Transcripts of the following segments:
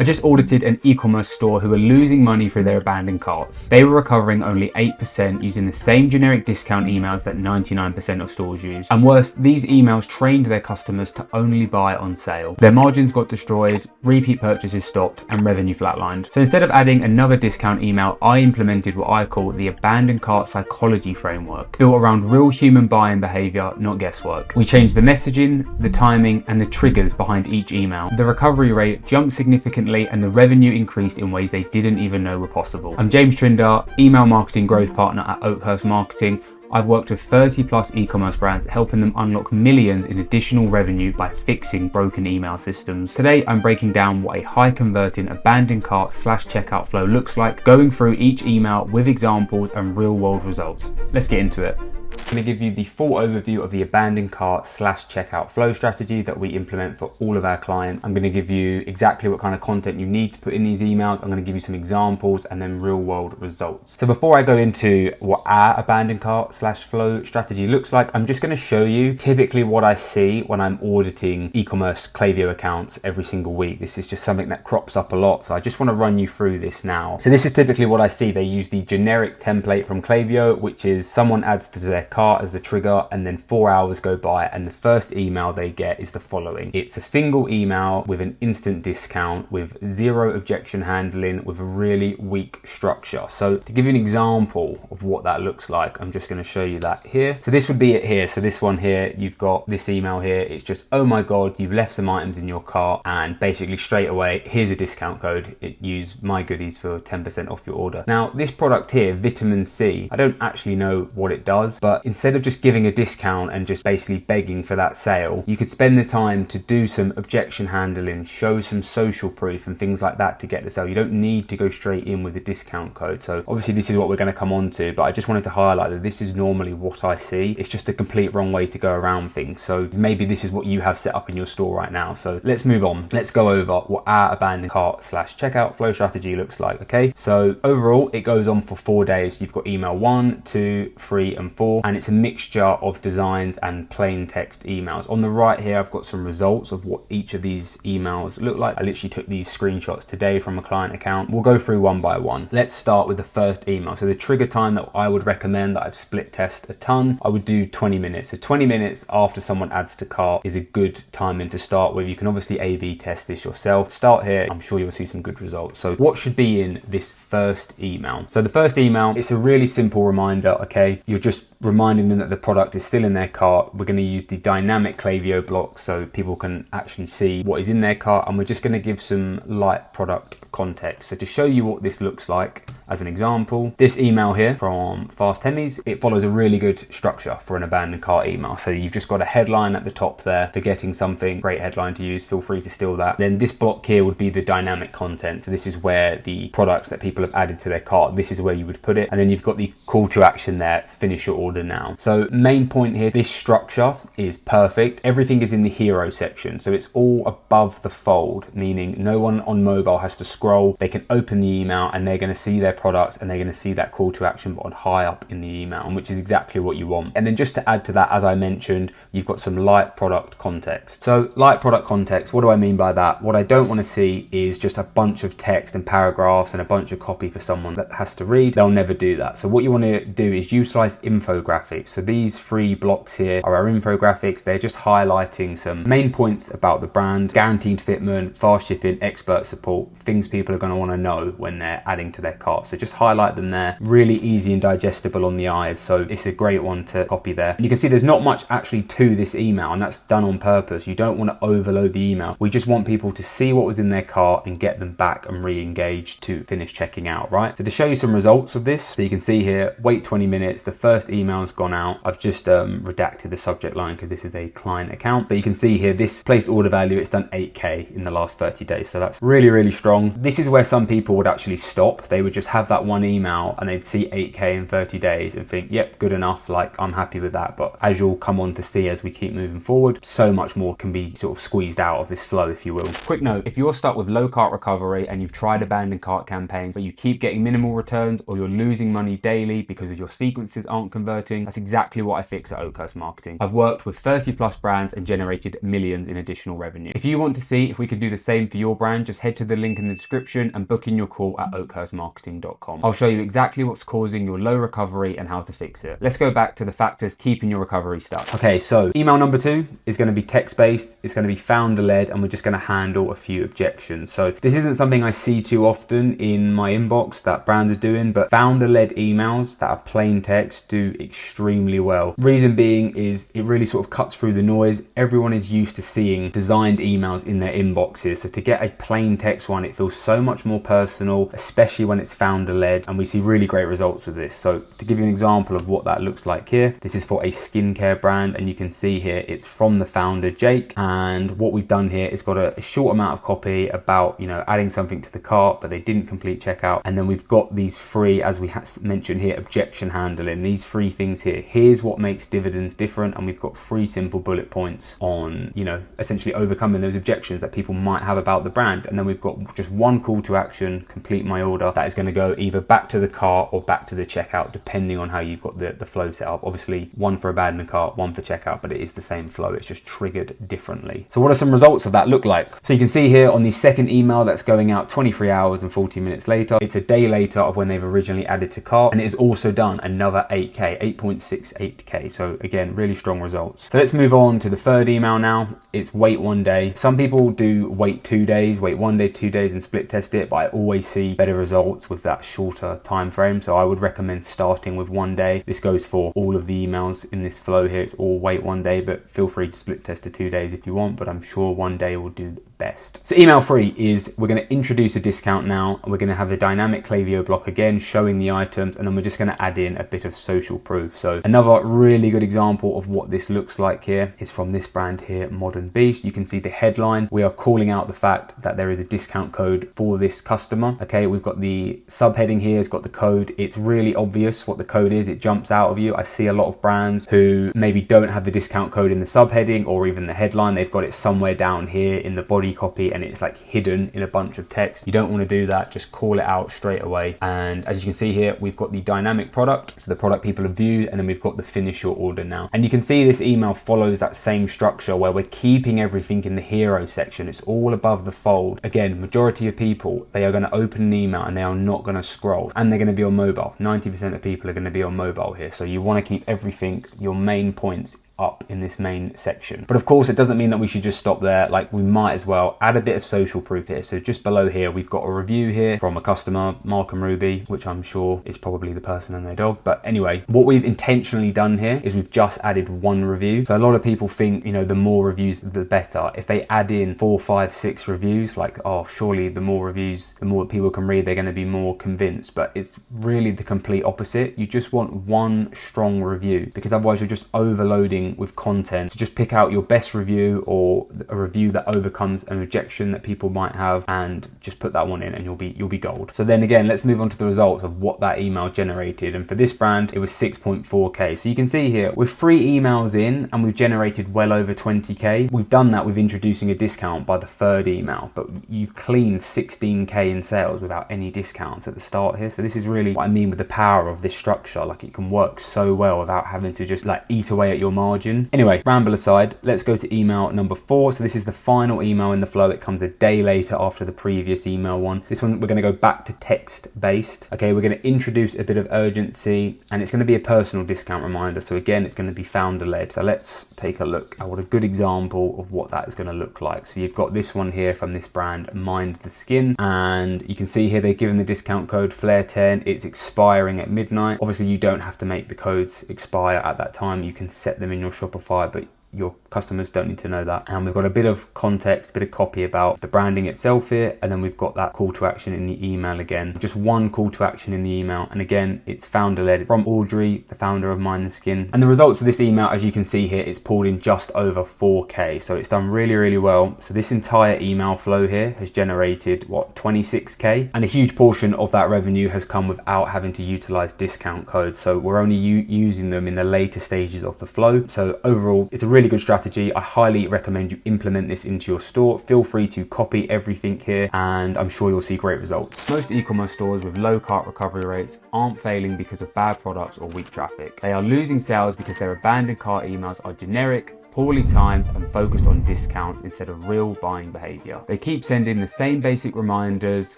I just audited an e-commerce store who were losing money through their abandoned carts. They were recovering only 8% using the same generic discount emails that 99% of stores use. And worse, these emails trained their customers to only buy on sale. Their margins got destroyed, repeat purchases stopped, and revenue flatlined. So instead of adding another discount email, I implemented what I call the abandoned cart psychology framework, built around real human buying behavior, not guesswork. We changed the messaging, the timing, and the triggers behind each email. The recovery rate jumped significantly and the revenue increased in ways they didn't even know were possible. I'm James Trinder, email marketing growth partner at Oakhurst Marketing. I've worked with 30 plus e-commerce brands, helping them unlock millions in additional revenue by fixing broken email systems. Today, I'm breaking down what a high converting abandoned cart / checkout flow looks like, going through each email with examples and real world results. Let's get into it. I'm going to give you the full overview of the abandoned cart / checkout flow strategy that we implement for all of our clients. I'm going to give you exactly what kind of content you need to put in these emails. I'm going to give you some examples and then real world results. So before I go into what our abandoned cart / flow strategy looks like, I'm just going to show you typically what I see when I'm auditing e-commerce Klaviyo accounts every single week. This is just something that crops up a lot. So I just want to run you through this now. So this is typically what I see. They use the generic template from Klaviyo, which is someone adds to their cart as the trigger, and then 4 hours go by and the first email they get is the following. It's a single email with an instant discount, with zero objection handling, with a really weak structure. So to give you an example of what that looks like, I'm just going to show you that here. So this would be it here. So this one here, you've got this email here. It's just, oh my God, you've left some items in your cart, and basically straight away, here's a discount code. Use my goodies for 10% off your order. Now this product here, vitamin C, I don't actually know what it does, but instead of just giving a discount and just basically begging for that sale, you could spend the time to do some objection handling, show some social proof and things like that to get the sale. You don't need to go straight in with a discount code. So obviously this is what we're going to come on to, but I just wanted to highlight that this is normally what I see. It's just a complete wrong way to go around things. So maybe this is what you have set up in your store right now. So let's move on. Let's go over what our abandoned cart / checkout flow strategy looks like. Okay, so overall it goes on for 4 days. You've got email 1, 2, 3 and 4, and it's a mixture of designs and plain text emails. On the right here, I've got some results of what each of these emails look like. I literally took these screenshots today from a client account. We'll go through one by one. Let's start with the first email. So the trigger time that I would recommend, that I've split test a ton, I would do 20 minutes. So 20 minutes after someone adds to cart is a good timing to start with. You can obviously A/B test this yourself. Start here. I'm sure you'll see some good results. So what should be in this first email? So the first email, it's a really simple reminder, okay? You're just reminding them that the product is still in their cart. We're going to use the dynamic Klaviyo block so people can actually see what is in their cart, and we're just going to give some light product context. So to show you what this looks like, as an example, this email here from Fast Hemis, it follows a really good structure for an abandoned cart email. So you've just got a headline at the top there, forgetting something, great headline to use, feel free to steal that. Then this block here would be the dynamic content. So this is where the products that people have added to their cart, this is where you would put it. And then you've got the call to action there, finish your order now. So main point here, this structure is perfect. Everything is in the hero section. So it's all above the fold, meaning no one on mobile has to scroll. They can open the email and they're going to see their products and they're going to see that call to action button high up in the email, which is exactly what you want. And then just to add to that, as I mentioned, you've got some light product context. So light product context, what do I mean by that? What I don't want to see is just a bunch of text and paragraphs and a bunch of copy for someone that has to read. They'll never do that. So what you want to do is utilize infographics. So these 3 blocks here are our infographics. They're just highlighting some main points about the brand, guaranteed fitment, fast shipping, expert support, things people are going to want to know when they're adding to their cart. So just highlight them there. Really easy and digestible on the eyes. So it's a great one to copy there. You can see there's not much actually to this email, and that's done on purpose. You don't want to overload the email. We just want people to see what was in their cart and get them back and re-engaged to finish checking out, right? So to show you some results of this, so you can see here, wait 20 minutes, the first email's gone out. I've just redacted the subject line because this is a client account, but you can see here, this placed order value, it's done 8K in the last 30 days. So that's really, really strong. This is where some people would actually stop. They would just have that one email and they'd see 8K in 30 days and think, yep, good enough, like I'm happy with that. But as you'll come on to see as we keep moving forward, so much more can be sort of squeezed out of this flow, if you will. Quick note, if you're stuck with low cart recovery and you've tried abandoned cart campaigns, but you keep getting minimal returns or you're losing money daily because of your sequences aren't converting, that's exactly what I fix at Oakhurst Marketing. I've worked with 30 plus brands and generated millions in additional revenue. If you want to see if we can do the same for your brand, just head to the link in the description and book in your call at oakhurstmarketing.com. I'll show you exactly what's causing your low recovery and how to fix it. Let's go back to the factors keeping your recovery stuck. Okay, so email number 2 is going to be text-based, it's going to be founder-led, and we're just going to handle a few objections. So this isn't something I see too often in my inbox that brands are doing, but founder-led emails that are plain text do extremely well. Reason being is it really sort of cuts through the noise. Everyone is used to seeing designed emails in their inboxes, so to get a plain text one, it feels so much more personal, especially when it's founder-led, and we see really great results with this. So to give you an example of what that looks like here, this is for a skincare brand, and you can see here it's from the founder Jake, and what we've done here is got a short amount of copy about, you know, adding something to the cart but they didn't complete checkout, and then we've got these three, as we mentioned here, objection handling, these three things here. Here's what makes Dividends different, and we've got 3 simple bullet points on, you know, essentially overcoming those objections that people might have about the brand. And then we've got just one call to action: complete my order. That is going to go either back to the cart or back to the checkout, depending on how you've got the flow set up. Obviously one for abandoned cart, one for checkout, but it is the same flow, it's just triggered differently. So what are some results of that look like? So you can see here on the second email that's going out 23 hours and 40 minutes later, it's a day later of when they've originally added to cart, and it has also done another 8K, 8.68K. So again, really strong results. So let's move on to the third email now. It's wait 1 day. Some people do wait 2 days, wait 1 day, 2 days and split test it, but I always see better results with that shorter time frame. So I would recommend starting with 1 day. This goes for all of the emails in this flow here. It's all wait 1 day, but feel free to split test to 2 days if you want, but I'm sure 1 day will do best. So email 3 is we're going to introduce a discount now. We're going to have the dynamic Klaviyo block again, showing the items, and then we're just going to add in a bit of social proof. So another really good example of what this looks like here is from this brand here, Modern Beast. You can see the headline. We are calling out the fact that there is a discount code for this customer. Okay, we've got the subheading here, it's got the code. It's really obvious what the code is. It jumps out of you. I see a lot of brands who maybe don't have the discount code in the subheading or even the headline. They've got it somewhere down here in the body copy and it's like hidden in a bunch of text. You don't want to do that. Just call it out straight away. And as you can see here, we've got the dynamic product, so the product people have viewed, and then we've got the finish your order now. And you can see this email follows that same structure where we're keeping everything in the hero section. It's all above the fold. Again, majority of people, they are going to open an email and they are not going to scroll, and they're going to be on mobile. 90% of people are going to be on mobile here. So you want to keep everything, your main points, up in this main section. But of course, it doesn't mean that we should just stop there. Like, we might as well add a bit of social proof here. So just below here, we've got a review here from a customer, Mark and Ruby, which I'm sure is probably the person and their dog. But anyway, what we've intentionally done here is we've just added 1 review. So a lot of people think, you know, the more reviews, the better. If they add in 4, 5, 6 reviews, like, oh, surely the more reviews, the more people can read, they're going to be more convinced. But it's really the complete opposite. You just want 1 strong review, because otherwise you're just overloading with content. So just pick out your best review or a review that overcomes an objection that people might have, and just put that one in and you'll be gold. So then again, let's move on to the results of what that email generated. And for this brand, it was 6.4K. So you can see here, we're 3 emails in and we've generated well over 20K. We've done that with introducing a discount by the 3rd email, but you've cleaned 16K in sales without any discounts at the start here. So this is really what I mean with the power of this structure. Like, it can work so well without having to just like eat away at your margin. Anyway, ramble aside, let's go to email number 4. So this is the final email in the flow. It comes a day later after the previous email one. This one, we're going to go back to text based. Okay, we're going to introduce a bit of urgency, and it's going to be a personal discount reminder. So again, it's going to be founder led. So let's take a look at what a good example of what that is going to look like. So you've got this one here from this brand, Mind the Skin, and you can see here they've given the discount code Flair10. It's expiring at midnight. Obviously, you don't have to make the codes expire at that time. You can set them in your Shopify, but your customers don't need to know that. And we've got a bit of context, a bit of copy about the branding itself here, and then we've got that call to action in the email again. Just one call to action in the email, and again, it's founder-led from Audrey, the founder of Mind the Skin. And the results of this email, as you can see here, it's pulled in just over 4K, so it's done really, really well. So this entire email flow here has generated, what, 26K? And a huge portion of that revenue has come without having to utilize discount codes, so we're only using them in the later stages of the flow. So overall, it's a really good strategy. I highly recommend you implement this into your store. Feel free to copy everything here, and I'm sure you'll see great results. Most e-commerce stores with low cart recovery rates aren't failing because of bad products or weak traffic. They are losing sales because their abandoned cart emails are generic, poorly timed, and focused on discounts instead of real buying behavior. They keep sending the same basic reminders,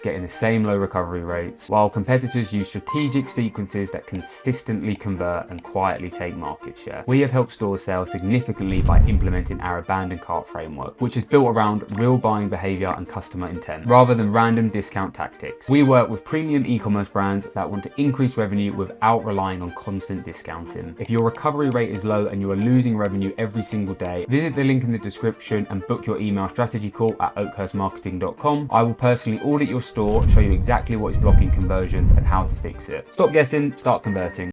getting the same low recovery rates, while competitors use strategic sequences that consistently convert and quietly take market share. We have helped stores sell significantly by implementing our abandoned cart framework, which is built around real buying behavior and customer intent, rather than random discount tactics. We work with premium e-commerce brands that want to increase revenue without relying on constant discounting. If your recovery rate is low and you are losing revenue every single day, visit the link in the description and book your email strategy call at oakhurstmarketing.com. I will personally audit your store, show you exactly what is blocking conversions and how to fix it. Stop guessing, start converting.